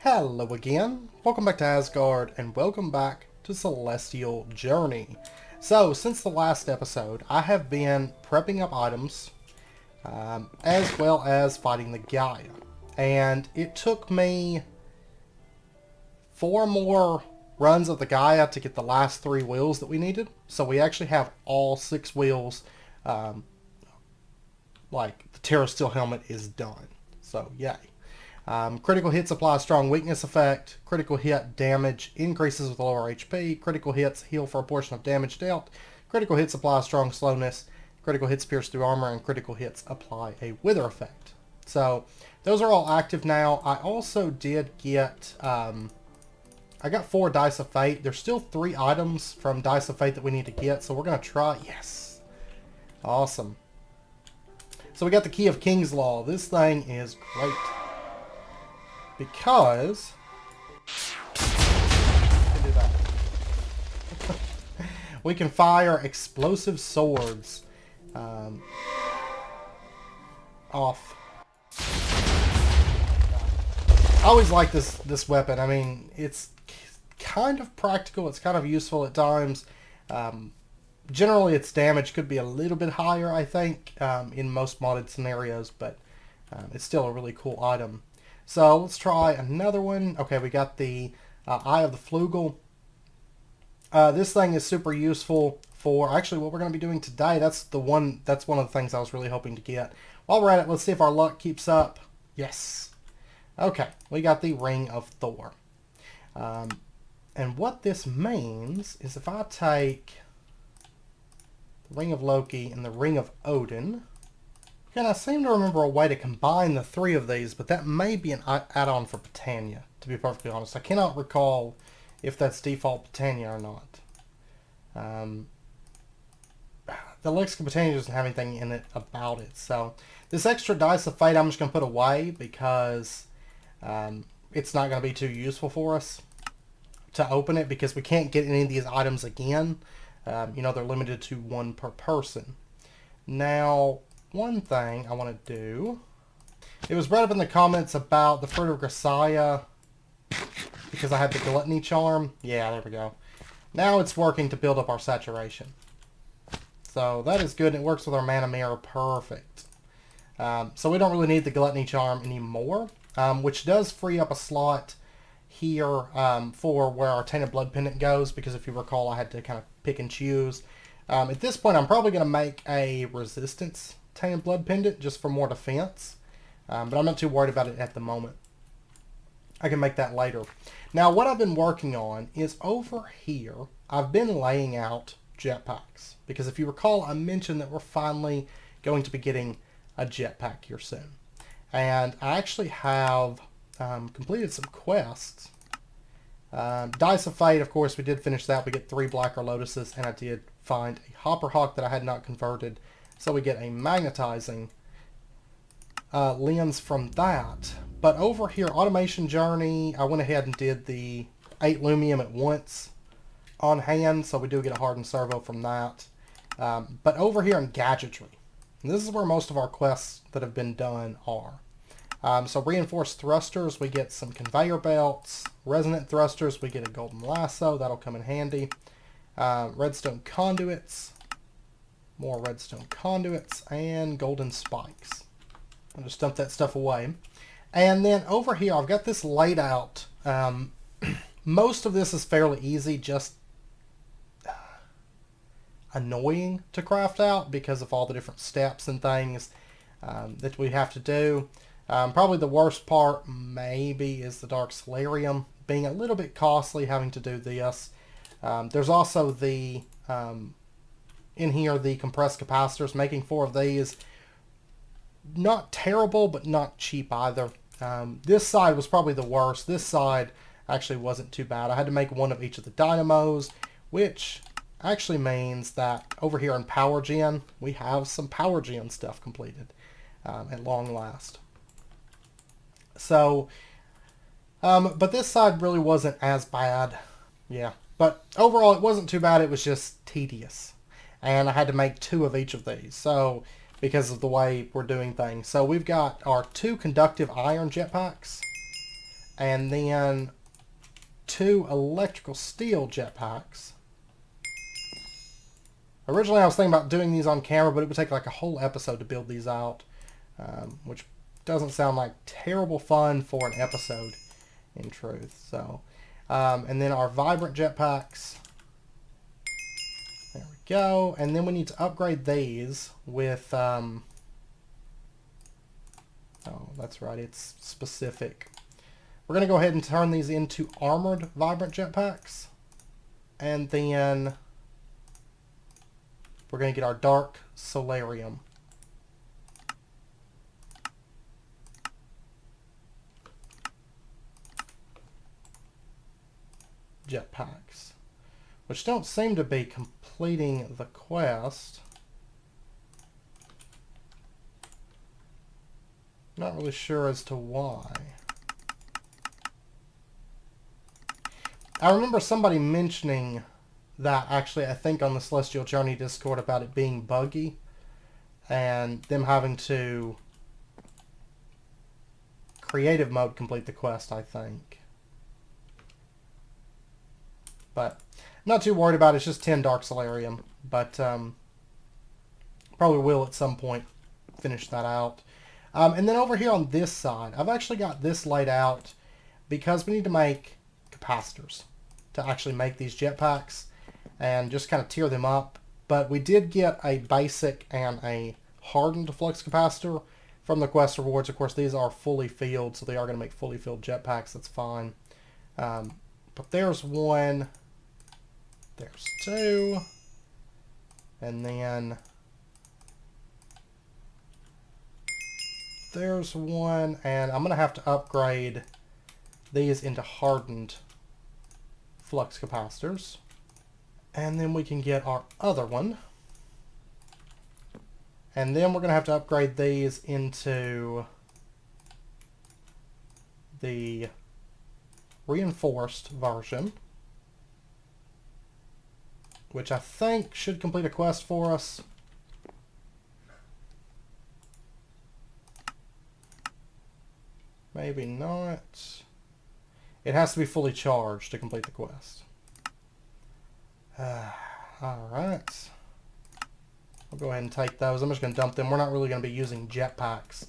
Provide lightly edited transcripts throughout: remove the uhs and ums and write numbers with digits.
Hello again, welcome back to Asgard, and welcome back to Celestial Journey. So, since the last episode, I have been prepping up items, as well as fighting the Gaia. And it took me 4 more runs of the Gaia to get the last 3 wheels that we needed. So we actually have all 6 wheels, like the Terra Steel helmet is done. So, yay. Critical hits apply a strong weakness effect. Critical hit damage increases with lower HP. Critical hits heal for a portion of damage dealt. Critical hits apply a strong slowness. Critical hits pierce through armor, and critical hits apply a wither effect. So those are all active now. I also did get, I got 4 Dice of Fate. There's still 3 items from Dice of Fate that we need to get, so we're going to try. Yes. Awesome. So we got the Key of King's Law. This thing is great. Because we can fire explosive swords off. I always like this weapon. I mean, it's kind of practical. It's kind of useful at times. Generally, its damage could be a little bit higher, I think, in most modded scenarios, but it's still a really cool item. So let's try another one. Okay, we got the Eye of the Flugel. This thing is super useful for actually what we're going to be doing today. That's one of the things I was really hoping to get. While we're at it, let's see if our luck keeps up. Yes. Okay, we got the Ring of Thor. And what this means is if I take the Ring of Loki and the Ring of Odin. And I seem to remember a way to combine the 3 of these, but that may be an add-on for Britannia, to be perfectly honest. I cannot recall if that's default Britannia or not. The Elixir Britannia doesn't have anything in it about it. So this extra Dice of Fate I'm just going to put away because it's not going to be too useful for us to open it because we can't get any of these items again. You know, they're limited to 1 per person. Now, one thing I want to do, it was brought up in the comments about the Fruit of Josiah because I had the Gluttony Charm. Yeah, there we go. Now it's working to build up our saturation. So that is good. It works with our Mana Mirror perfect. So we don't really need the Gluttony Charm anymore, which does free up a slot here for where our Tainted Blood Pendant goes because if you recall I had to kind of pick and choose. At this point I'm probably going to make a Resistance Tainted Blood Pendant just for more defense, but I'm not too worried about it at the moment. I can make that later. Now what I've been working on is over here I've been laying out jetpacks because if you recall I mentioned that we're finally going to be getting a jetpack here soon, and I actually have completed some quests. Dice of Fate, of course, we did finish that. We get 3 Blacker Lotuses, and I did find a Hopper Hawk that I had not converted. So we get a magnetizing lens from that. But over here, Automation Journey, I went ahead and did the 8 Lumium at once on hand. So we do get a hardened servo from that. But over here in Gadgetry, and this is where most of our quests that have been done are. So Reinforced Thrusters, we get some Conveyor Belts. Resonant Thrusters, we get a Golden Lasso. That'll come in handy. Redstone Conduits. More redstone conduits and golden spikes. I'll just dump that stuff away. And then over here, I've got this laid out. Most of this is fairly easy, just annoying to craft out because of all the different steps and things that we have to do. Probably the worst part maybe is the Dark Solarium being a little bit costly having to do this. There's also the... in here, the compressed capacitors, making 4 of these. Not terrible, but not cheap either. This side was probably the worst. This side actually wasn't too bad. I had to make 1 of each of the dynamos, which actually means that over here in Power Gen, we have some Power Gen stuff completed at long last. So, but this side really wasn't as bad. Yeah, but overall it wasn't too bad. It was just tedious. And I had to make 2 of each of these. So because of the way we're doing things. So we've got our 2 conductive iron jetpacks and then 2 electrical steel jetpacks. Originally I was thinking about doing these on camera, but it would take like a whole episode to build these out, which doesn't sound like terrible fun for an episode in truth. So, and then our vibrant jetpacks. There we go. And then we need to upgrade these with, oh, that's right, it's specific. We're going to go ahead and turn these into armored vibrant jetpacks. And then we're going to get our dark solarium. Jetpacks, which don't seem to be completing the quest. Not really sure as to why. I remember somebody mentioning that, actually, I think on the Celestial Journey Discord, about it being buggy and them having to creative mode complete the quest, I think. But I'm not too worried about it. It's just 10 dark solarium, but probably will at some point finish that out. And then over here on this side, I've actually got this laid out because we need to make capacitors to actually make these jetpacks and just kind of tier them up. But we did get a basic and a hardened flux capacitor from the quest rewards. Of course, these are fully filled, so they are going to make fully filled jetpacks. That's fine. But there's one, there's 2, and then there's 1, and I'm going to have to upgrade these into hardened flux capacitors. And then we can get our other one. And then we're going to have to upgrade these into the reinforced version, which I think should complete a quest for us. Maybe not. It has to be fully charged to complete the quest. Alright. We'll go ahead and take those. I'm just going to dump them. We're not really going to be using jetpacks.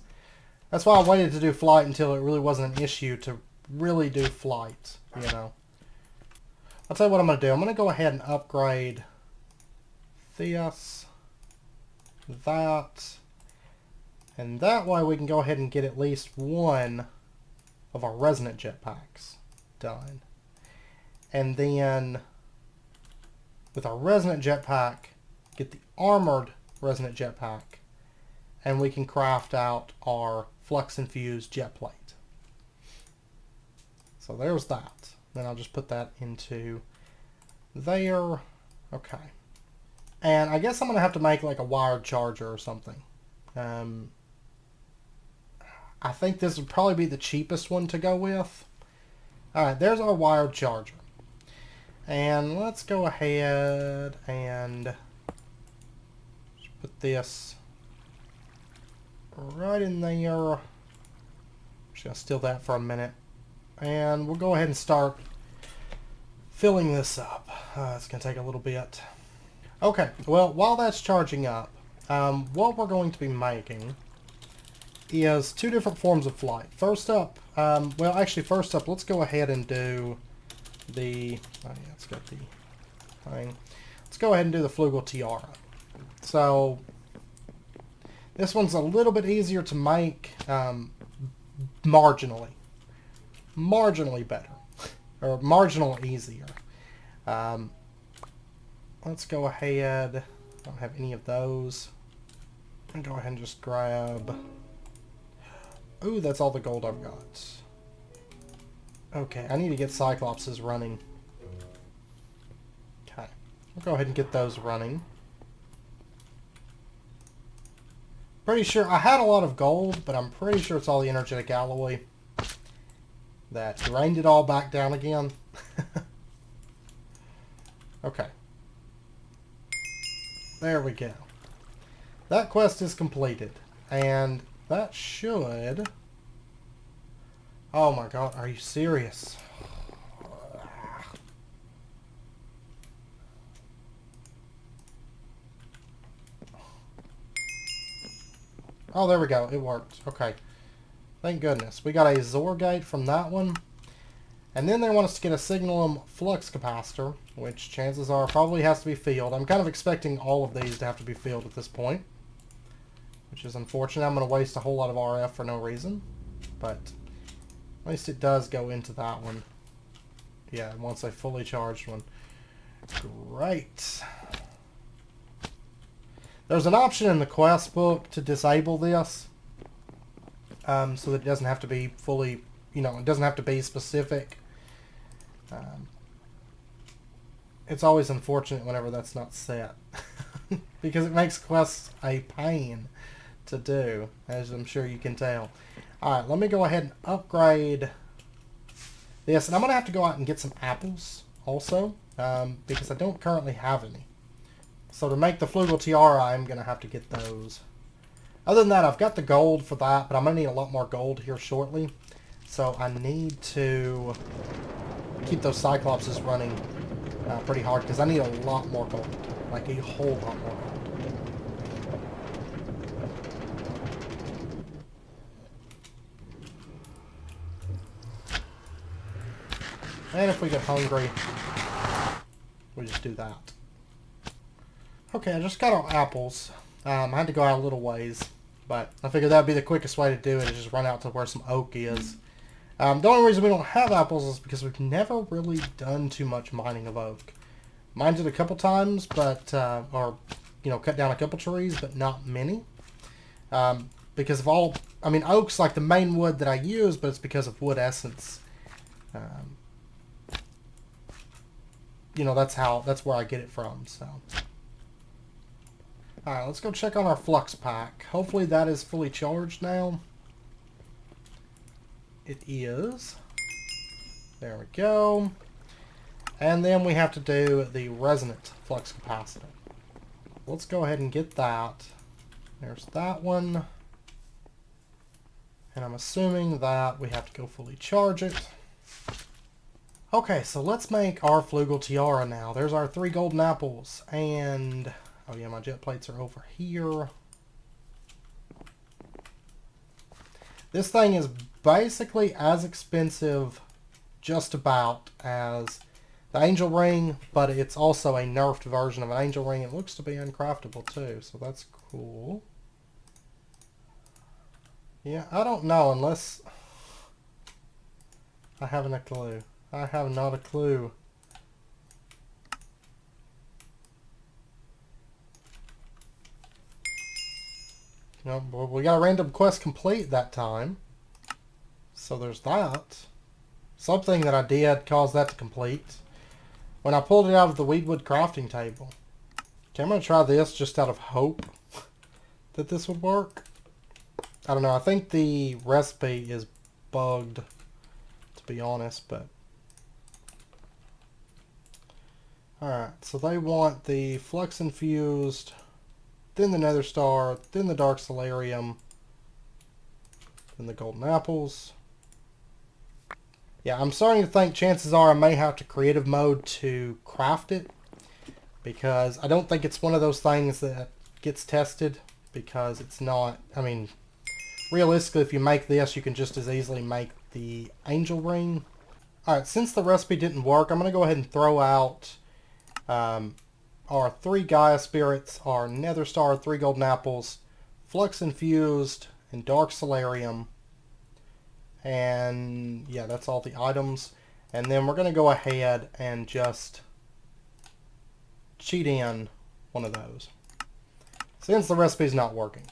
That's why I waited to do flight until it really wasn't an issue to really do flight, you know. I'll tell you what I'm going to do. I'm going to go ahead and upgrade this, that, and that way we can go ahead and get at least one of our Resonant jetpacks done. And then with our Resonant jetpack, get the armored Resonant jetpack, and we can craft out our Flux infused jet plate. So there's that. Then I'll just put that into there. Okay. And I guess I'm going to have to make like a wired charger or something. I think this would probably be the cheapest one to go with. Alright, there's our wired charger. And let's go ahead and put this right in there. Just going to steal that for a minute. And we'll go ahead and start filling this up. It's going to take a little bit. Okay, well, while that's charging up, what we're going to be making is 2 different forms of flight. First up, first up, let's go ahead and do the, oh yeah, it's got the thing. Let's go ahead and do the Flugel Tiara. So, this one's a little bit easier to make, marginally better, or marginally easier. Let's go ahead, I don't have any of those. I'm gonna go ahead and just grab, ooh, that's all the gold I've got. Okay, I need to get Cyclopses running. Okay, we'll go ahead and get those running. Pretty sure, I had a lot of gold, but I'm pretty sure it's all the energetic alloy that drained it all back down again. Okay. There we go. That quest is completed. And that should Oh my god, are you serious? Oh, there we go. It worked. Okay. Thank goodness. We got a Zor gate from that one. And then they want us to get a Signalum Flux Capacitor, which chances are probably has to be filled. I'm kind of expecting all of these to have to be filled at this point, which is unfortunate. I'm going to waste a whole lot of RF for no reason, but at least it does go into that one. Yeah, once a fully charged one. Great. There's an option in the quest book to disable this, so that it doesn't have to be fully, you know, it doesn't have to be specific. It's always unfortunate whenever that's not set, because it makes quests a pain to do, as I'm sure you can tell. Alright, let me go ahead and upgrade this, and I'm going to have to go out and get some apples also, because I don't currently have any. So to make the Flugel Tiara, I'm going to have to get those. Other than that, I've got the gold for that, but I'm going to need a lot more gold here shortly. So I need to keep those Cyclopses running pretty hard, because I need a lot more gold. Like a whole lot more gold. And if we get hungry, we just do that. Okay, I just got our apples. I had to go out a little ways, but I figured that would be the quickest way to do it, is just run out to where some oak is. The only reason we don't have apples is because we've never really done too much mining of oak. Mined it a couple times, but, or, you know, cut down a couple trees, but not many. Because of all, I mean, oak's like the main wood that I use, but it's because of wood essence. You know, that's where I get it from, so. Alright, let's go check on our flux pack. Hopefully that is fully charged now. It is. There we go. And then we have to do the Resonant flux capacitor. Let's go ahead and get that. There's that one. And I'm assuming that we have to go fully charge it. Okay, so let's make our Flugel Tiara now. There's our 3 golden apples. And, oh yeah, my jet plates are over here. This thing is basically as expensive, just about, as the Angel Ring, but it's also a nerfed version of an Angel Ring. It looks to be uncraftable too, so that's cool. Yeah, I don't know unless I haven't a clue. I have not a clue. No, well, we got a random quest complete that time. So there's that. Something that I did caused that to complete. When I pulled it out of the weedwood crafting table. Okay, I'm going to try this just out of hope that this would work. I don't know. I think the recipe is bugged, to be honest, but... Alright, so they want the Flux infused, then the Nether Star, then the Dark Solarium, then the Golden Apples. Yeah, I'm starting to think chances are I may have to creative mode to craft it, because I don't think it's one of those things that gets tested, because it's not, I mean, realistically if you make this you can just as easily make the Angel Ring. Alright, since the recipe didn't work, I'm going to go ahead and throw out our 3 Gaia Spirits, our Nether Star, 3 Golden Apples, Flux Infused, and Dark Solarium. And yeah, that's all the items. And then we're going to go ahead and just cheat in one of those, since the recipe's not working.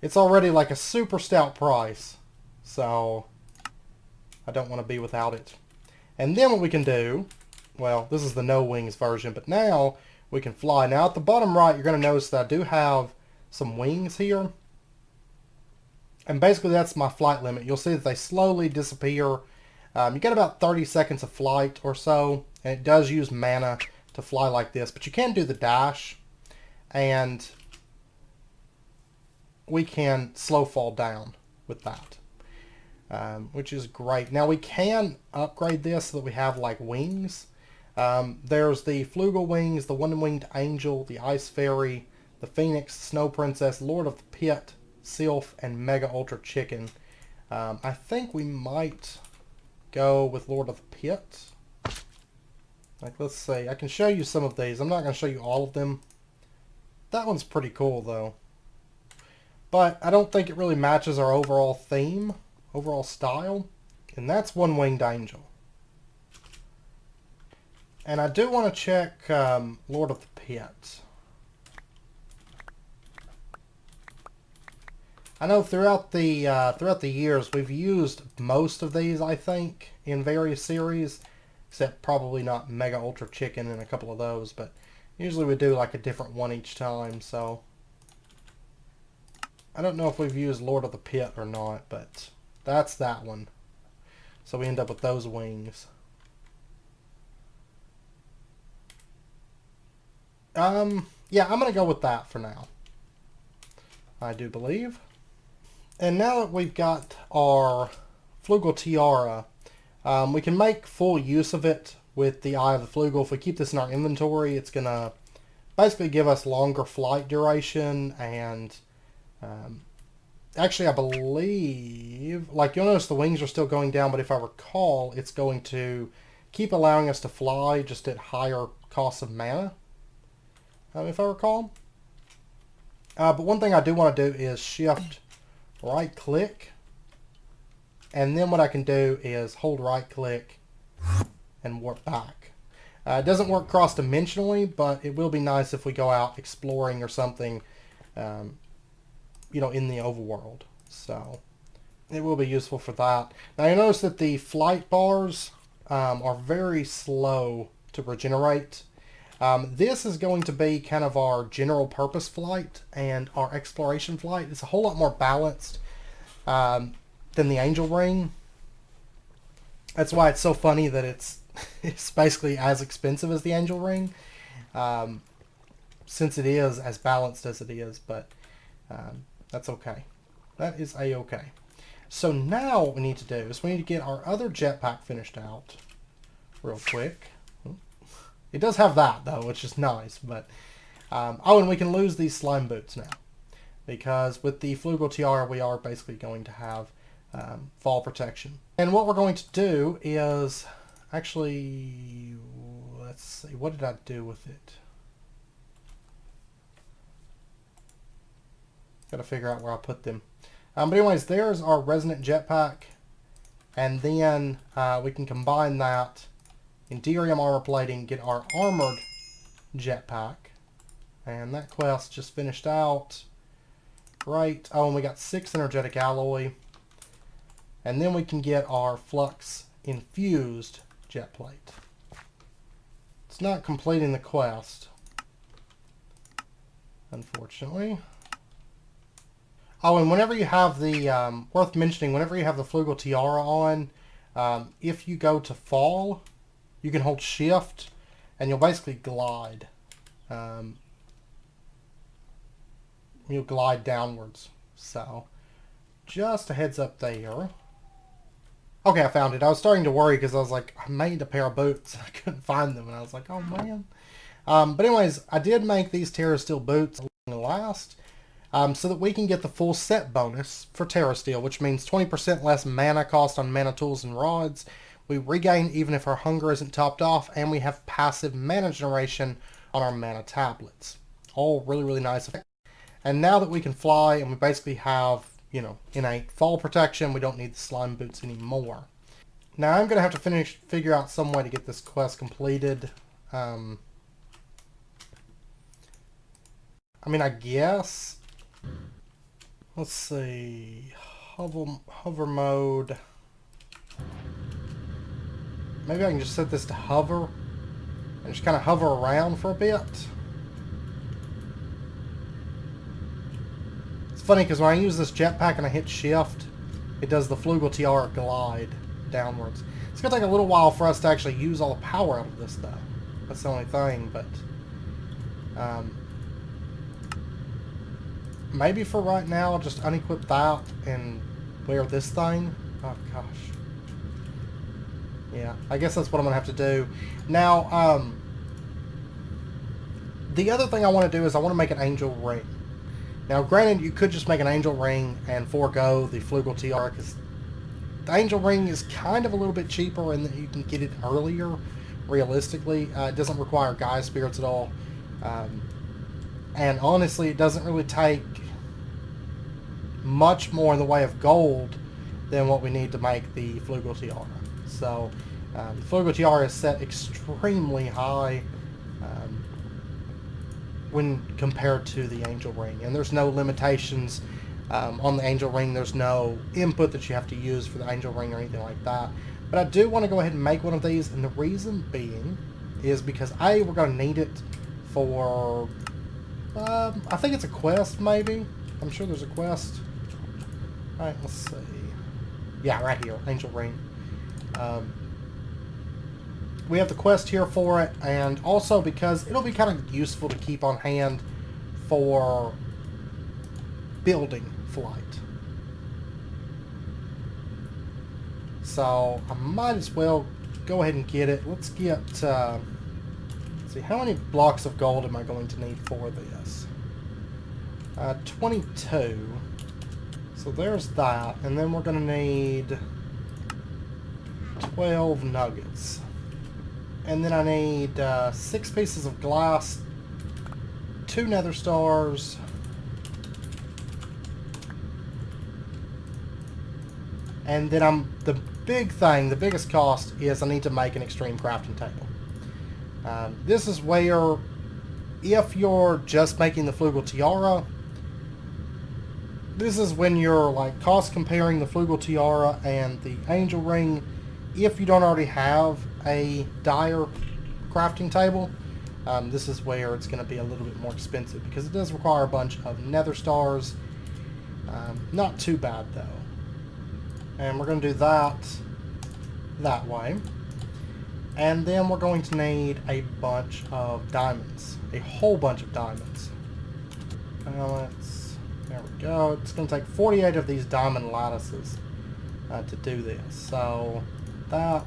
It's already like a super stout price, so I don't want to be without it. And then what we can do, well, this is the no wings version, but now we can fly. Now at the bottom right, you're going to notice that I do have some wings here. And basically that's my flight limit. You'll see that they slowly disappear. You get about 30 seconds of flight or so, and it does use mana to fly like this. But you can do the dash, and we can slow fall down with that. which is great. Now we can upgrade this so that we have like wings. There's the Flugel Wings, the One-Winged Angel, the Ice Fairy, the Phoenix, Snow Princess, Lord of the Pit, Sylph, and Mega Ultra Chicken. I think we might go with Lord of the Pit. Like, let's see. I can show you some of these. I'm not going to show you all of them. That one's pretty cool, though. But I don't think it really matches our overall theme, overall style. And that's One-Winged Angel. And I do want to check Lord of the Pit. I know throughout the years we've used most of these, I think, in various series, except probably not Mega Ultra Chicken and a couple of those, but usually we do like a different one each time, so I don't know if we've used Lord of the Pit or not, but that's that one. So we end up with those wings. Yeah, I'm going to go with that for now, I do believe. And now that we've got our Flugel Tiara, we can make full use of it with the Eye of the Flugel. If we keep this in our inventory, it's going to basically give us longer flight duration, and actually I believe, like, you'll notice the wings are still going down, but if I recall, it's going to keep allowing us to fly just at higher costs of mana, if I recall. But one thing I do want to do is shift right click, and then what I can do is hold right click and warp back. It doesn't work cross dimensionally, but it will be nice if we go out exploring or something, you know, in the overworld. So it will be useful for that. Now you notice that the flight bars are very slow to regenerate. This is going to be kind of our general purpose flight and our exploration flight. It's a whole lot more balanced than the Angel Ring. That's why it's so funny that it's basically as expensive as the Angel Ring, since it is as balanced as it is, but that's okay. That is a-okay. So now what we need to do is we need to get our other jetpack finished out real quick. It does have that, though, which is nice, but oh, and we can lose these slime boots now, because with the Flugel Tiara we are basically going to have fall protection. And what we're going to do is actually, let's see, what did I do with it? Got to figure out where I put them. But anyways, there's our Resonant jetpack, and then we can combine that in Derium armor plating, get our armored jetpack, and that quest just finished out. Right. Oh, and we got 6 energetic alloy, and then we can get our Flux infused jet plate. It's not completing the quest, unfortunately. Oh, and whenever you have the worth mentioning, whenever you have the Flugel Tiara on, if you go to fall, you can hold shift and you'll basically glide. You'll glide downwards. So, just a heads up there. Okay, I found it. I was starting to worry because I was like, I made a pair of boots and I couldn't find them. And I was like, oh man. But anyways, I did make these Terra Steel boots last. So that we can get the full set bonus for Terra Steel, which means 20% less mana cost on mana tools and rods. We regain even if our hunger isn't topped off, and we have passive mana generation on our mana tablets. All really, really nice. And now that we can fly and we basically have, you know, innate fall protection, we don't need the slime boots anymore. Now I'm going to have to figure out some way to get this quest completed. I mean, I guess, let's see, hover mode. Maybe I can just set this to hover and just kind of hover around for a bit. It's funny because when I use this jetpack and I hit shift, it does the Flugel Tiara glide downwards. It's going to take a little while for us to actually use all the power out of this, though. That's the only thing, but maybe for right now I'll just unequip that and wear this thing. Oh, gosh. Yeah, I guess that's what I'm going to have to do. Now, the other thing I want to do is I want to make an angel ring. Now, granted, you could just make an angel ring and forego the Flugel Tiara, because the angel ring is kind of a little bit cheaper and you can get it earlier, realistically. It doesn't require Gaia spirits at all. And honestly, it doesn't really take much more in the way of gold than what we need to make the Flugel Tiara. So, the Flugel Tiara is set extremely high when compared to the angel ring. And there's no limitations on the angel ring. There's no input that you have to use for the angel ring or anything like that. But I do want to go ahead and make one of these, and the reason being is because we're going to need it for, I think it's a quest, maybe? I'm sure there's a quest. Alright, let's see. Yeah, right here, angel ring. We have the quest here for it, and also because it'll be kind of useful to keep on hand for building flight. So I might as well go ahead and get it. Let's get, let's see, how many blocks of gold am I going to need for this? 22. So there's that, and then we're going to need 12 nuggets. And then I need 6 pieces of glass, 2 nether stars, and then the big thing, the biggest cost is I need to make an extreme crafting table. This is where, if you're just making the Flugel Tiara, this is when you're like cost comparing the Flugel Tiara and the angel ring. If you don't already have a dire crafting table, this is where it's going to be a little bit more expensive, because it does require a bunch of nether stars. Not too bad though. And we're going to do that way. And then we're going to need a bunch of diamonds. A whole bunch of diamonds. There we go. It's going to take 48 of these diamond lattices to do this. So that.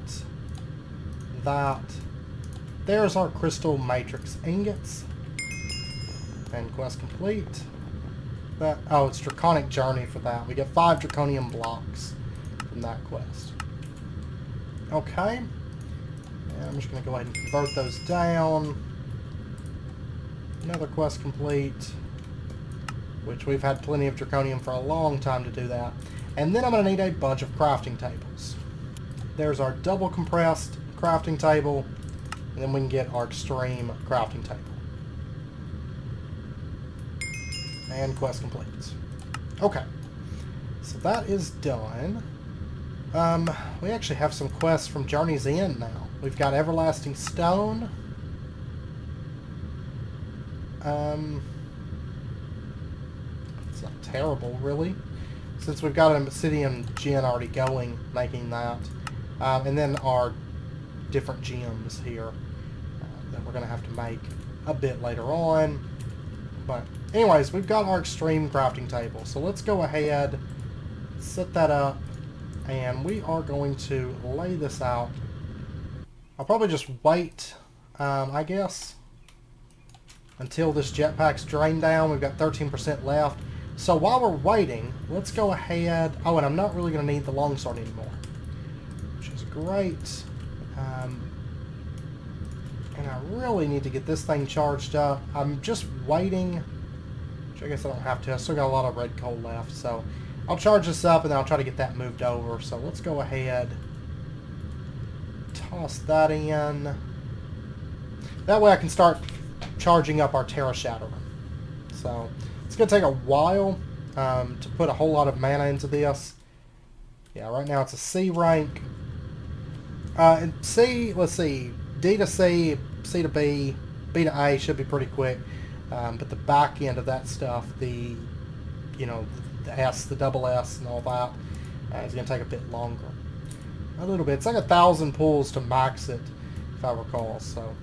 There's our crystal matrix ingots. And quest complete. It's Draconic Journey for that. We get 5 draconium blocks from that quest. Okay. And I'm just going to go ahead and convert those down. Another quest complete, which we've had plenty of draconium for a long time to do that. And then I'm going to need a bunch of crafting tables. There's our double compressed crafting table, and then we can get our extreme crafting table. And quest complete. Okay, so that is done. We actually have some quests from Journey's End now. We've got Everlasting Stone. It's not terrible, really, since we've got an obsidian gen already going, making that. And then our different gems here that we're going to have to make a bit later on. But anyways, we've got our extreme crafting table. So let's go ahead, set that up, and we are going to lay this out. I'll probably just wait, I guess, until this jetpack's drained down. We've got 13% left. So while we're waiting, let's go ahead. Oh, and I'm not really going to need the longsword anymore, which is great. And I really need to get this thing charged up. I'm just waiting, which I guess I don't have to. I still got a lot of red coal left, so I'll charge this up and then I'll try to get that moved over. So let's go ahead, toss that in. That way I can start charging up our Terra Shattering. So it's going to take a while to put a whole lot of mana into this. Yeah, right now it's a C rank. And C, let's see, D to C, C to B, B to A should be pretty quick. But the back end of that stuff, the S, the double S and all that, is going to take a bit longer. A little bit. It's like 1,000 pulls to max it, if I recall. So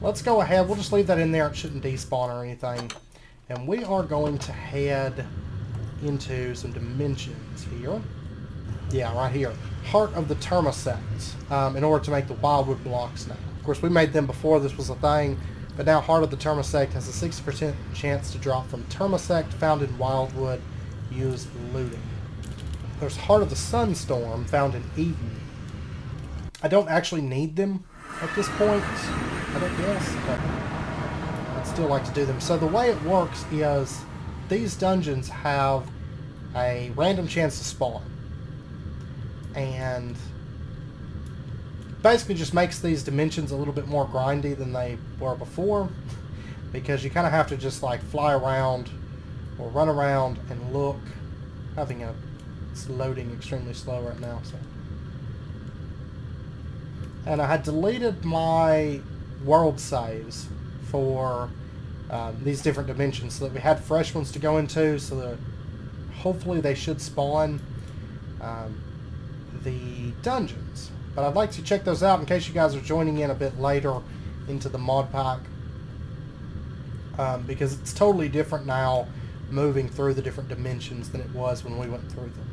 let's go ahead. We'll just leave that in there. It shouldn't despawn or anything. And we are going to head into some dimensions here. Yeah, right here. Heart of the Termosect, in order to make the Wildwood blocks now. Of course, we made them before this was a thing, but now Heart of the Termosect has a 60% chance to drop from Termosect found in Wildwood. Use looting. There's Heart of the Sunstorm found in Eden. I don't actually need them at this point, I don't guess, but I'd still like to do them. So the way it works is these dungeons have a random chance to spawn. And basically just makes these dimensions a little bit more grindy than they were before, because you kind of have to just like fly around or run around and look. It's loading extremely slow right now, so. And I had deleted my world saves for these different dimensions so that we had fresh ones to go into, so that hopefully they should spawn the dungeons. But I'd like to check those out in case you guys are joining in a bit later into the mod pack, because it's totally different now moving through the different dimensions than it was when we went through them.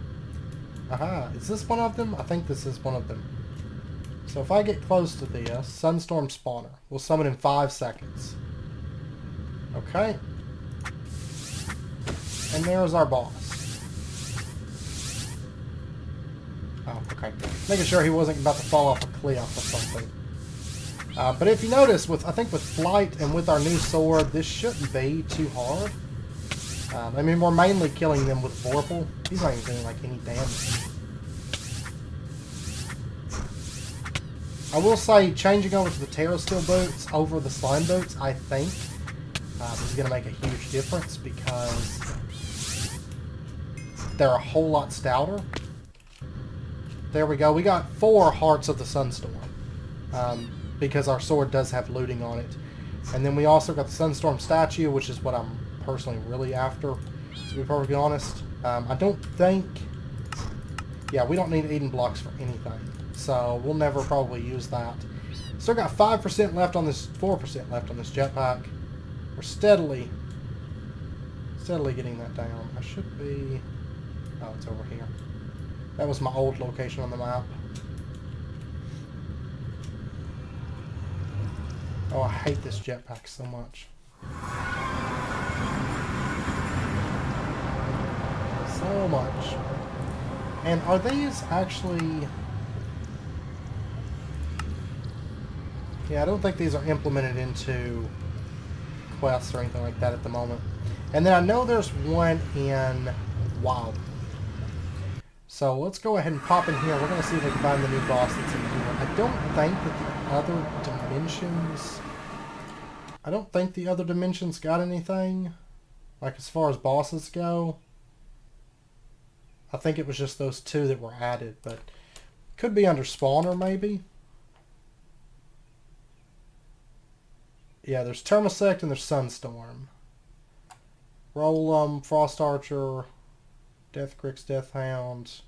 Aha, is this one of them? I think this is one of them. So if I get close to this, Sunstorm Spawner. We'll summon in 5 seconds. Okay. And there's our boss. Oh, okay. Making sure he wasn't about to fall off a cliff or something. But if you notice, I think with Flight and with our new sword, this shouldn't be too hard. I mean, we're mainly killing them with Vorpal. He's not even doing like any damage. I will say, changing over to the Terrasteel boots over the Slime boots, I think, is going to make a huge difference because they're a whole lot stouter. There we go. We got 4 Hearts of the Sunstorm because our sword does have looting on it. And then we also got the Sunstorm statue, which is what I'm personally really after, to be perfectly honest. I don't think... Yeah, we don't need Eden blocks for anything. So we'll never probably use that. Still got 5% left on this, 4% left on this jetpack. We're steadily getting that down. I should be... Oh, it's over here. That was my old location on the map. Oh, I hate this jetpack so much. So much. And are these actually... Yeah, I don't think these are implemented into quests or anything like that at the moment. And then I know there's one in Wild. So let's go ahead and pop in here. We're going to see if we can find the new boss that's in here. I don't think that the other dimensions... I don't think the other dimensions got anything. Like as far as bosses go. I think it was just those 2 that were added. But could be under Spawner maybe. Yeah, there's Termosect and there's Sunstorm. Rollum, Frost Archer, Death Grix, Death Hound.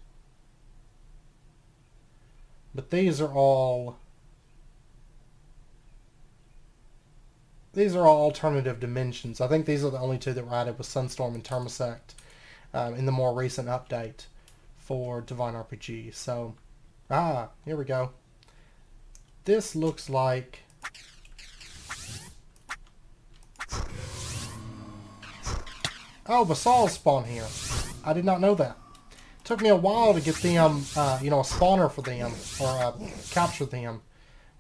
But these are all alternative dimensions. I think these are the only 2 that were added with Sunstorm and Termosect in the more recent update for Divine RPG. So, here we go. This looks like... Oh, Basal's spawn here. I did not know that. Took me a while to get them, a spawner for them, or capture them,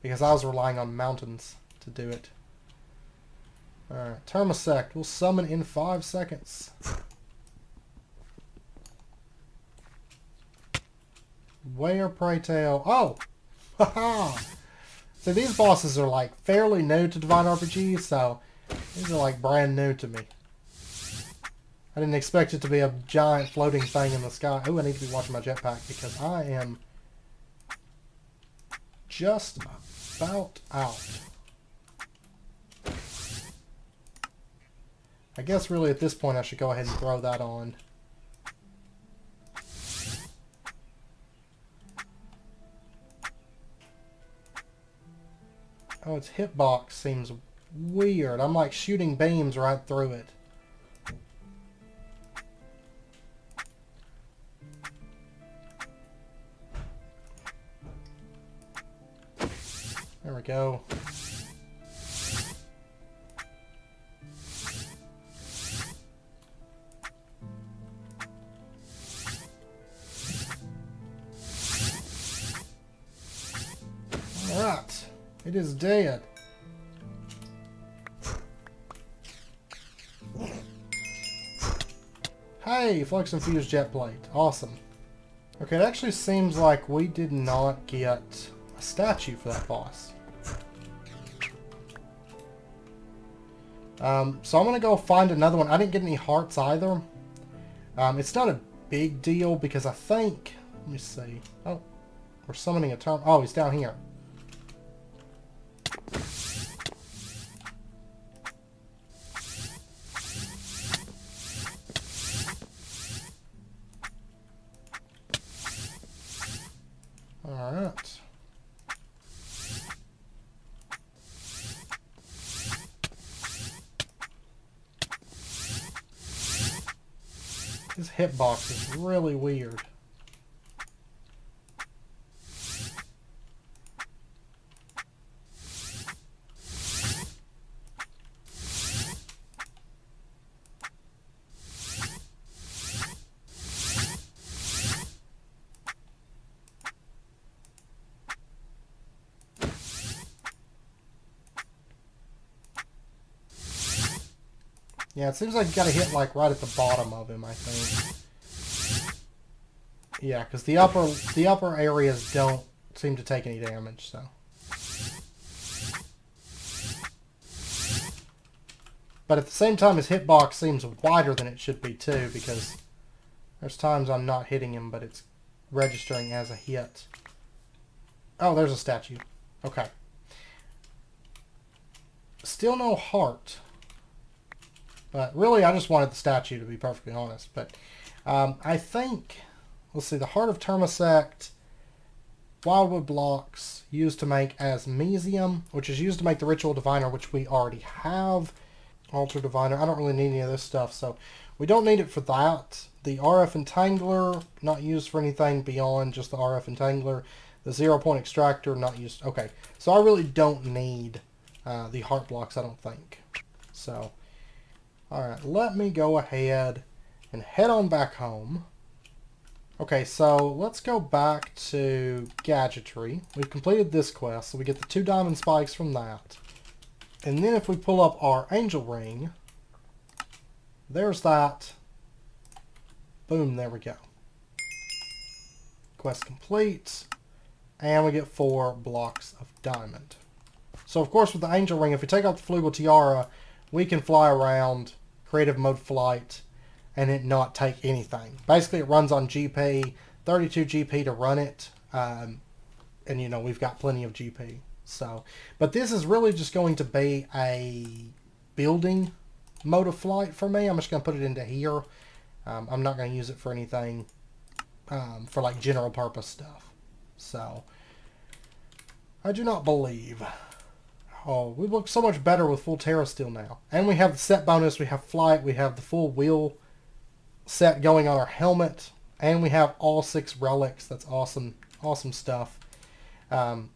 because I was relying on mountains to do it. Alright, Termosect. We'll summon in 5 seconds. Where, pray tell? Oh! Haha! So these bosses are like fairly new to Divine RPG, so these are like brand new to me. I didn't expect it to be a giant floating thing in the sky. Oh, I need to be watching my jetpack because I am just about out. I guess really at this point I should go ahead and throw that on. Oh, its hitbox seems weird. I'm like shooting beams right through it. There we go. Alright. It is dead. Hey, Flux infused jet plate. Awesome. Okay, it actually seems like we did not get a statue for that boss. So I'm going to go find another one. I didn't get any hearts either. It's not a big deal because I think... Let me see. Oh, we're summoning a term. Oh, he's down here. Alright. This hitbox is really weird. Yeah, it seems like you gotta hit like right at the bottom of him, I think. Yeah, because the upper areas don't seem to take any damage, so. But at the same time, his hitbox seems wider than it should be too, because there's times I'm not hitting him, but it's registering as a hit. Oh, there's a statue. Okay. Still no heart. But really, I just wanted the statue, to be perfectly honest. But I think, let's see, the Heart of Termosect, Wildwood Blocks, used to make Asmesium, which is used to make the Ritual Diviner, which we already have. Altar Diviner, I don't really need any of this stuff, so we don't need it for that. The RF Entangler, not used for anything beyond just the RF Entangler. The 0-point Extractor, not used. Okay, so I really don't need the Heart Blocks, I don't think. So... Alright, let me go ahead and head on back home. Okay, so let's go back to Gadgetry. We've completed this quest, so we get the 2 diamond spikes from that. And then if we pull up our angel ring, there's that. Boom, there we go. Quest complete. And we get 4 blocks of diamond. So of course with the angel ring, if we take out the Flugel Tiara, we can fly around creative mode flight and it not take anything. Basically it runs on GP, 32 GP to run it, and you know we've got plenty of GP. So, but this is really just going to be a building mode of flight for me. I'm just going to put it into here. I'm not going to use it for anything for like general purpose stuff. So I do not believe. Oh, we look so much better with full Terra Steel now. And we have the set bonus, we have flight, we have the full wheel set going on our helmet, and we have all 6 relics. That's awesome. Awesome stuff. And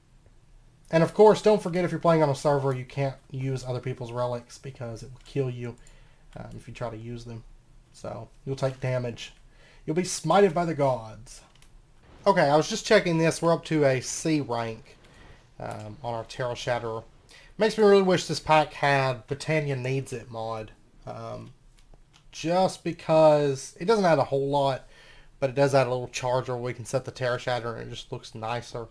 of course, don't forget if you're playing on a server, you can't use other people's relics because it will kill you if you try to use them. So, you'll take damage. You'll be smited by the gods. Okay, I was just checking this. We're up to a C rank on our Terra Shatterer. Makes me really wish this pack had Britannia Needs It mod. Just because it doesn't add a whole lot, but it does add a little charger where we can set the Terra Shatterer and it just looks nicer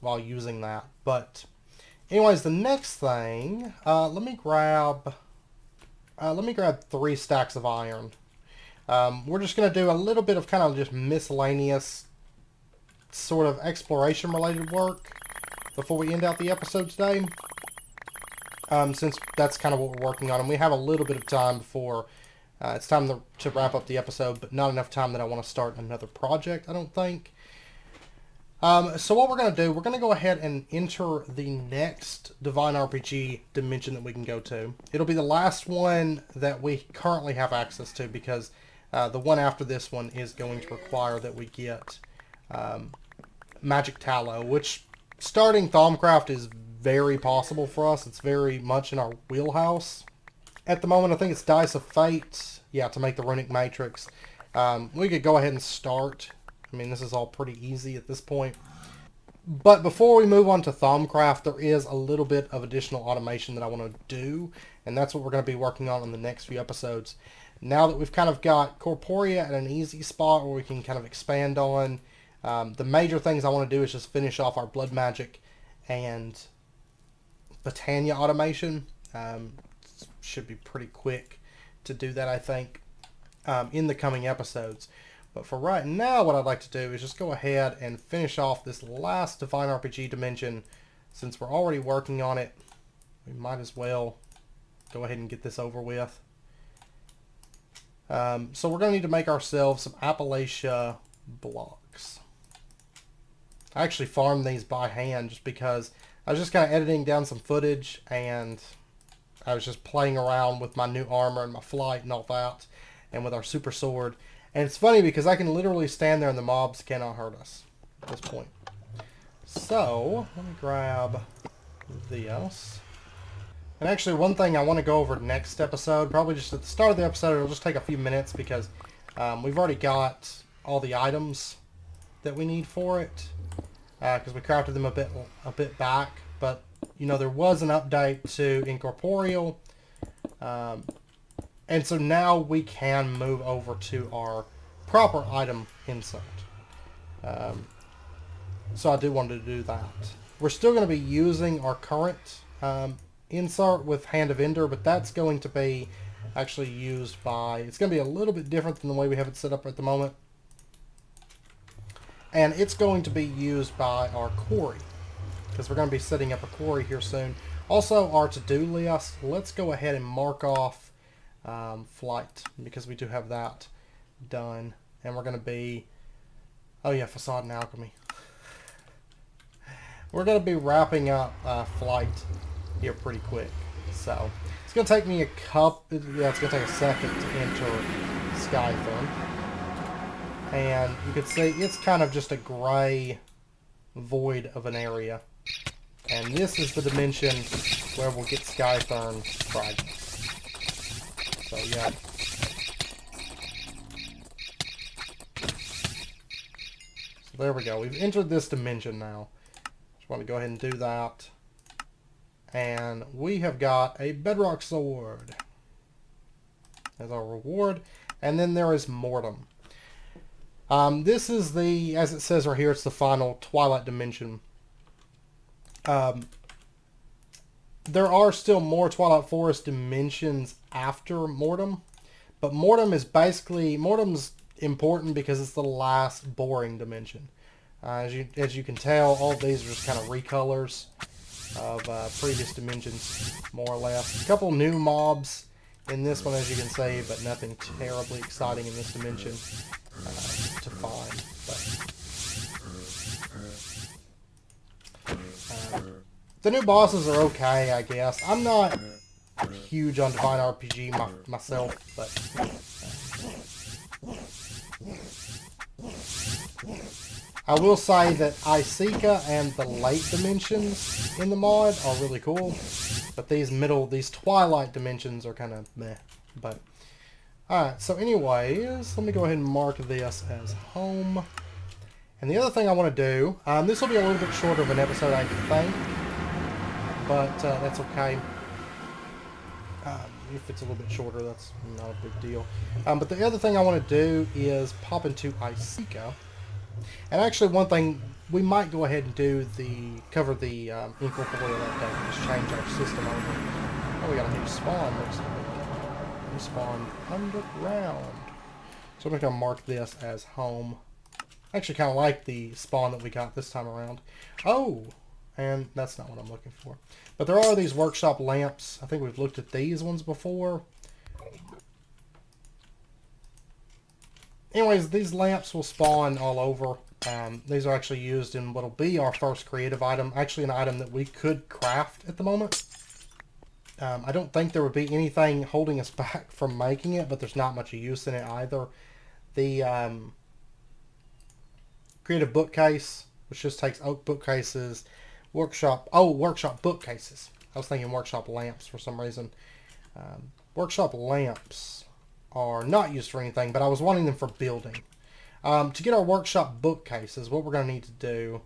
while using that. But anyways, the next thing, let me grab 3 stacks of iron. We're just going to do a little bit of kind of just miscellaneous sort of exploration related work before we end out the episode today, since that's kind of what we're working on, and we have a little bit of time before it's time to wrap up the episode, but not enough time that I want to start another project, I don't think. So what we're going to do, we're going to go ahead and enter the next Divine RPG dimension that we can go to. It'll be the last one that we currently have access to, because the one after this one is going to require that we get Magic Tallow, which Starting Thaumcraft is very possible for us. It's very much in our wheelhouse. At the moment, I think it's Dice of Fate. Yeah, to make the Runic Matrix. We could go ahead and start. I mean, this is all pretty easy at this point. But before we move on to Thaumcraft, there is a little bit of additional automation that I want to do. And that's what we're going to be working on in the next few episodes. Now that we've kind of got Corporea at an easy spot where we can kind of expand on, the major things I want to do is just finish off our Blood Magic and Botania automation. Should be pretty quick to do that, I think, in the coming episodes. But for right now, what I'd like to do is just go ahead and finish off this last Divine RPG dimension. Since we're already working on it, we might as well go ahead and get this over with. So we're going to need to make ourselves some Appalachia Blocks. I actually farmed these by hand just because I was just kind of editing down some footage and I was just playing around with my new armor and my flight and all that, and with our super sword. And it's funny because I can literally stand there and the mobs cannot hurt us at this point. So, let me grab this. And actually, one thing I want to go over next episode, probably just at the start of the episode, it'll just take a few minutes because we've already got all the items that we need for it. Because we crafted them a bit back. But, you know, there was an update to Incorporeal. And so now we can move over to our proper item insert. So I do want to do that. We're still going to be using our current insert with Hand of Ender, but that's going to be actually used by... It's going to be a little bit different than the way we have it set up at the moment. And it's going to be used by our quarry, because we're going to be setting up a quarry here soon. Also, our to-do list, let's go ahead and mark off flight, because we do have that done. And we're going to be... Oh yeah, facade and alchemy. We're going to be wrapping up flight here pretty quick. So, it's going to take me it's going to take a second to enter Skythorn. And you can see it's kind of just a gray void of an area. And this is the dimension where we'll get Skythorn fragments. So, yeah. So there we go. We've entered this dimension now. Just want to go ahead and do that. And we have got a bedrock sword as our reward. And then there is Mortem. This is the, as it says right here, it's the final Twilight dimension. There are still more Twilight Forest dimensions after Mortem. But Mortem is basically, Mortem's important because it's the last boring dimension. As you can tell, all of these are just kind of recolors of previous dimensions, more or less. A couple new mobs in this one, as you can see, but nothing terribly exciting in this dimension to find. But, the new bosses are okay, I guess. I'm not huge on Divine RPG myself, but... I will say that Isika and the late dimensions in the mod are really cool, but these Twilight dimensions are kind of meh. But alright, so anyways, let me go ahead and mark this as home. And the other thing I want to do, this will be a little bit shorter of an episode, I think, but that's okay. If it's a little bit shorter, that's not a big deal. But the other thing I want to do is pop into Isika. And actually, one thing we might go ahead and do cover the Incorporeal update, just change our system over. Oh, we got a new spawn. Looks like new spawn underground. So I'm going to mark this as home. I actually kind of like the spawn that we got this time around. Oh, and that's not what I'm looking for. But there are these workshop lamps. I think we've looked at these ones before. Anyways, these lamps will spawn all over. These are actually used in what will be our first creative item. Actually, an item that we could craft at the moment. I don't think there would be anything holding us back from making it, but there's not much use in it either. The creative bookcase, which just takes oak bookcases, workshop bookcases. I was thinking workshop lamps for some reason. Workshop lamps are not used for anything, but I was wanting them for building. To get our workshop bookcases, what we're going to need to do,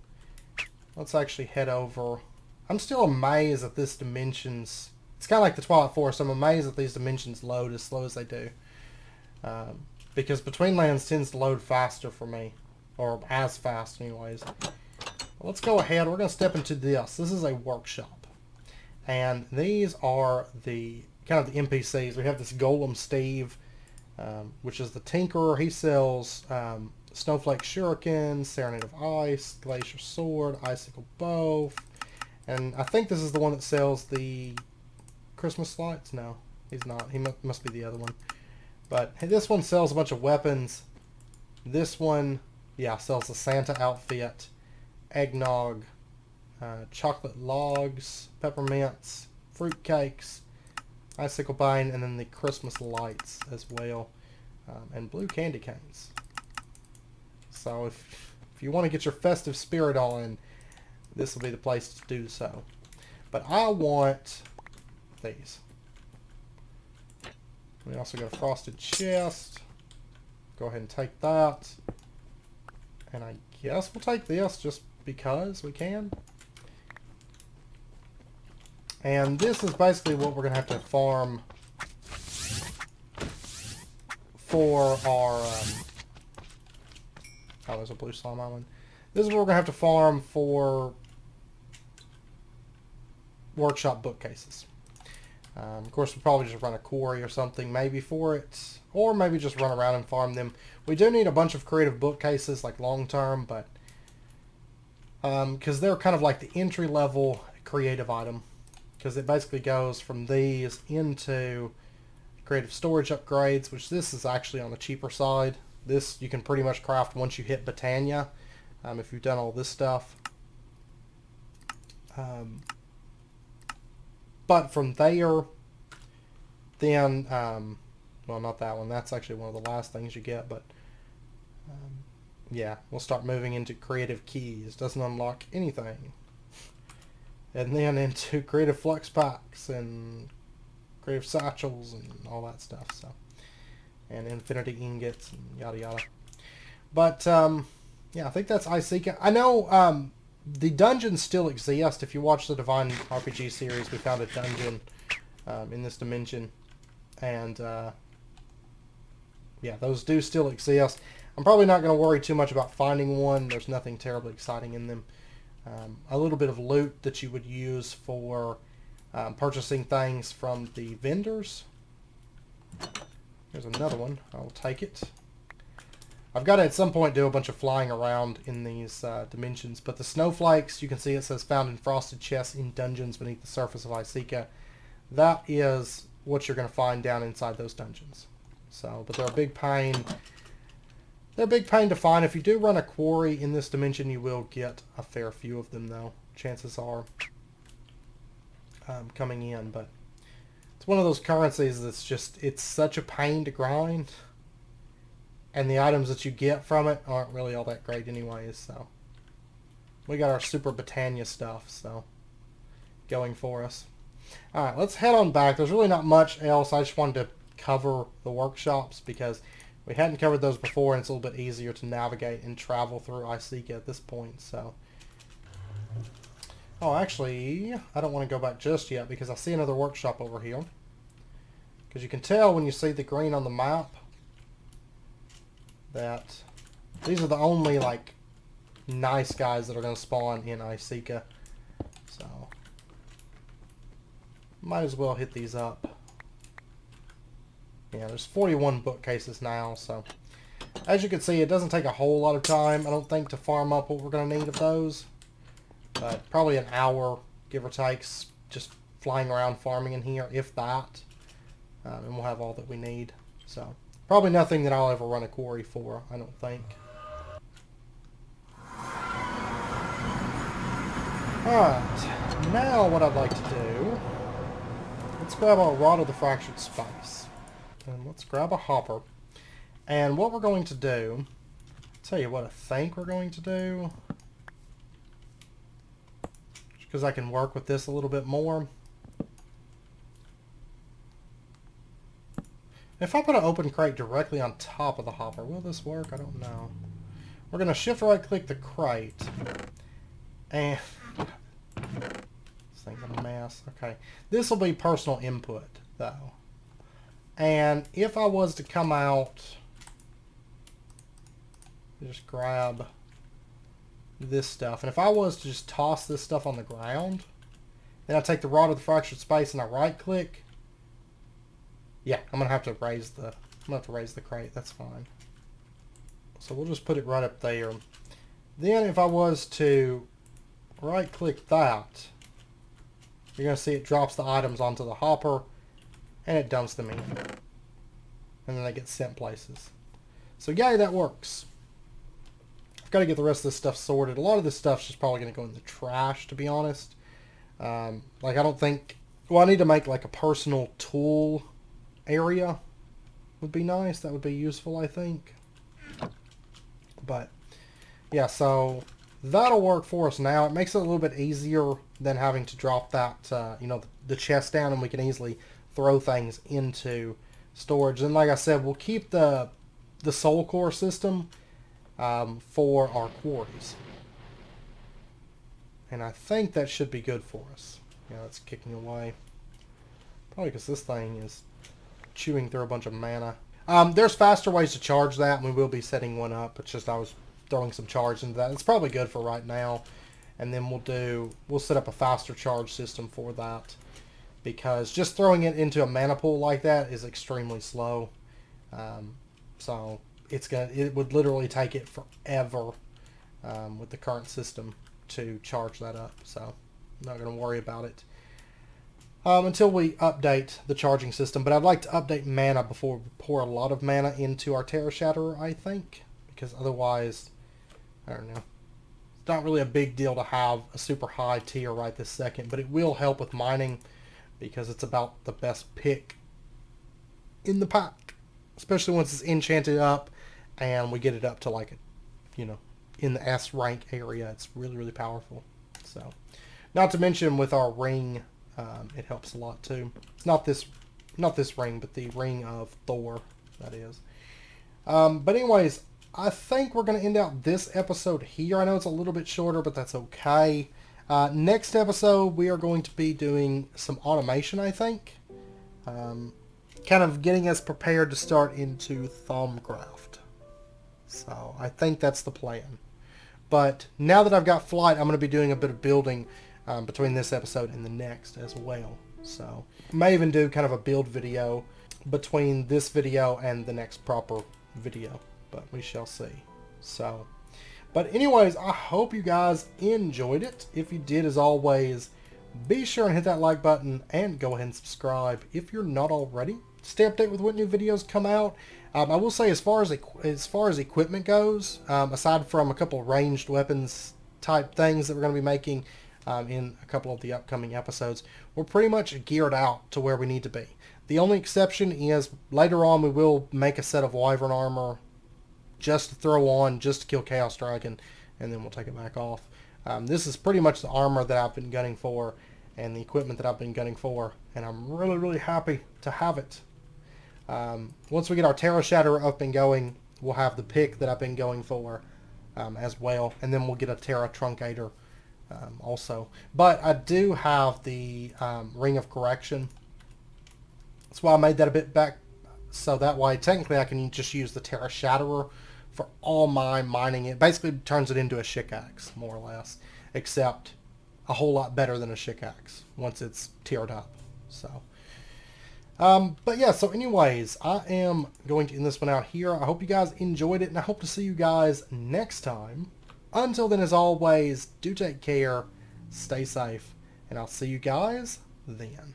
let's actually head over. I'm still amazed at this dimensions. It's kind of like the Twilight Forest. I'm amazed that these dimensions load as slow as they do. Because Between Lands tends to load faster for me. Or as fast anyways. Let's go ahead. We're going to step into this. This is a workshop. And these are the kind of the NPCs. We have this Golem Steve, which is the Tinkerer. He sells Snowflake Shuriken, Serenade of Ice, Glacier Sword, Icicle Bow. And I think this is the one that sells the Christmas lights. No, he's not. He must be the other one. But this one sells a bunch of weapons. This one, yeah, sells the Santa outfit, eggnog, chocolate logs, peppermints, fruit cakes, icicle pine, and then the Christmas lights as well, and blue candy canes. So if you want to get your festive spirit on, this will be the place to do so. But I want these. We also got a frosted chest. Go ahead and take that. And I guess we'll take this just because we can. And this is basically what we're going to have to farm for our... oh, there's a blue slime island. This is what we're going to have to farm for workshop bookcases. Of course, we'll probably just run a quarry or something maybe for it. Or maybe just run around and farm them. We do need a bunch of creative bookcases, like long term, but... because they're kind of like the entry-level creative item. Because it basically goes from these into creative storage upgrades, which this is actually on the cheaper side. This you can pretty much craft once you hit Britannia, if you've done all this stuff. But from there, then, well, not that one. That's actually one of the last things you get, but yeah, we'll start moving into creative keys. Doesn't unlock anything. And then into creative flux packs and creative satchels and all that stuff. So, and infinity ingots and yada yada. But yeah, I think that's Icica. I know the dungeons still exist. If you watch the Divine RPG series, we found a dungeon in this dimension, and yeah, those do still exist. I'm probably not going to worry too much about finding one. There's nothing terribly exciting in them. A little bit of loot that you would use for purchasing things from the vendors. There's another one. I'll take it. I've got to at some point do a bunch of flying around in these dimensions, but the snowflakes, you can see it says found in frosted chests in dungeons beneath the surface of Icica. That is what you're going to find down inside those dungeons. So, but they're a big pain. They're a big pain to find. If you do run a quarry in this dimension, you will get a fair few of them, though. Chances are coming in, but it's one of those currencies that's just, it's such a pain to grind. And the items that you get from it aren't really all that great anyways, so. We got our Super Britannia stuff, so. Going for us. Alright, let's head on back. There's really not much else. I just wanted to cover the workshops because we hadn't covered those before, and it's a little bit easier to navigate and travel through Icica at this point, so. Oh, actually, I don't want to go back just yet because I see another workshop over here. Because you can tell when you see the green on the map that these are the only, like, nice guys that are going to spawn in Icica. So, might as well hit these up. Yeah, there's 41 bookcases now, so as you can see, it doesn't take a whole lot of time, I don't think, to farm up what we're going to need of those. But probably an hour, give or take, just flying around farming in here, if that. And we'll have all that we need. So, probably nothing that I'll ever run a quarry for, I don't think. Alright, now what I'd like to do, let's grab our Rod of the Fractured Space. And let's grab a hopper. And what we're going to do, I'll tell you what I think we're going to do. because I can work with this a little bit more. If I put an open crate directly on top of the hopper, will this work? I don't know. We're going to shift right click the crate. And this thing's a mess. Okay. This will be personal input, though. And if I was to come out, just grab this stuff. And if I was to just toss this stuff on the ground, then I take the rod of the fractured space and I right click. Yeah, I'm gonna have to raise the crate. That's fine. So we'll just put it right up there. Then if I was to right click that, you're gonna see it drops the items onto the hopper and it dumps them in. And then they get sent places. So yay, that works. I've got to get the rest of this stuff sorted. A lot of this stuff's just probably going to go in the trash, to be honest. Like, I don't think... Well, I need to make, like, a personal tool area. Would be nice. That would be useful, I think. But, yeah, so that'll work for us now. It makes it a little bit easier than having to drop that, you know, the chest down, and we can easily throw things into storage. And like I said, we'll keep the soul core system for our quarries. And I think that should be good for us. Yeah, it's kicking away. Probably because this thing is chewing through a bunch of mana. There's faster ways to charge that, and we will be setting one up. It's just I was throwing some charge into that. It's probably good for right now. And then we'll set up a faster charge system for that. Because just throwing it into a mana pool like that is extremely slow. So it would literally take it forever with the current system to charge that up. So I'm not going to worry about it until we update the charging system. But I'd like to update mana before we pour a lot of mana into our Terra Shatterer, I think. Because otherwise, I don't know. It's not really a big deal to have a super high tier right this second. But it will help with mining because it's about the best pick in the pack. Especially once it's enchanted up and we get it up to like, you know, in the S rank area. It's really, really powerful. So, not to mention with our ring, it helps a lot too. It's not this ring, but the ring of Thor, that is. But anyways, I think we're going to end out this episode here. I know it's a little bit shorter, but that's okay. Next episode, we are going to be doing some automation, I think. Kind of getting us prepared to start into Thaumcraft. So I think that's the plan. But now that I've got flight, I'm going to be doing a bit of building between this episode and the next as well. So I may even do kind of a build video between this video and the next proper video. But we shall see. So, but anyways, I hope you guys enjoyed it. If you did, as always, be sure and hit that like button and go ahead and subscribe if you're not already. Stay updated with what new videos come out. I will say, as far as equipment goes, aside from a couple of ranged weapons type things that we're going to be making in a couple of the upcoming episodes, we're pretty much geared out to where we need to be. The only exception is later on we will make a set of Wyvern armor just to throw on, just to kill Chaos Dragon, and then we'll take it back off. This is pretty much the armor that I've been gunning for and the equipment that I've been gunning for, and I'm really, really happy to have it. Once we get our Terra Shatterer up and going, we'll have the pick that I've been going for as well, and then we'll get a Terra Truncator also. But I do have the Ring of Correction. That's why I made that a bit back, so that way technically I can just use the Terra Shatterer for all my mining. It basically turns it into a Shikaxe, more or less, except a whole lot better than a Shikaxe once it's tiered up. So, but yeah, so anyways, I am going to end this one out here. I hope you guys enjoyed it, and I hope to see you guys next time. Until then, as always, do take care, stay safe, and I'll see you guys then.